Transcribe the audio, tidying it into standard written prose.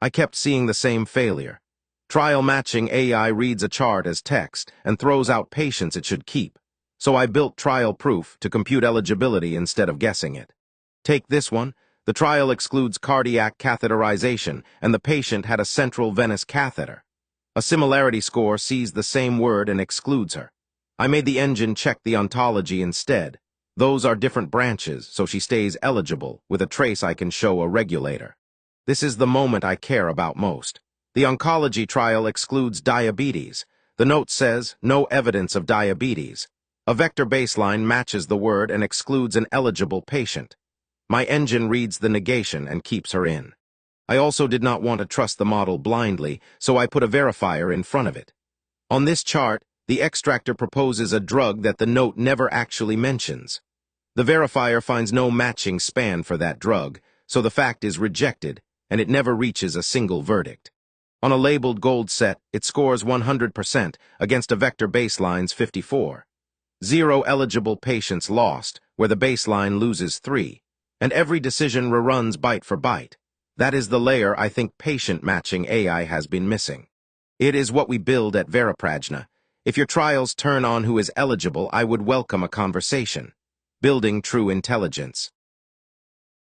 I kept seeing the same failure. Trial matching AI reads a chart as text and throws out patients it should keep. So I built TrialProof to compute eligibility instead of guessing it. Take this one. The trial excludes cardiac catheterization, and the patient had a central venous catheter. A similarity score sees the same word and excludes her. I made the engine check the ontology instead. Those are different branches, so she stays eligible, with a trace I can show a regulator. This is the moment I care about most. The oncology trial excludes diabetes. The note says, no evidence of diabetes. A vector baseline matches the word and excludes an eligible patient. My engine reads the negation and keeps her in. I also did not want to trust the model blindly, so I put a verifier in front of it. On this chart, the extractor proposes a drug that the note never actually mentions. The verifier finds no matching span for that drug, so the fact is rejected, and it never reaches a single verdict. On a labeled gold set, it scores 100% against a vector baseline's 54. 0 eligible patients lost, where the baseline loses 3. And every decision reruns byte for byte. That is the layer I think patient matching AI has been missing. It is what we build at Veriprajna. If your trials turn on who is eligible, I would welcome a conversation. Building true intelligence.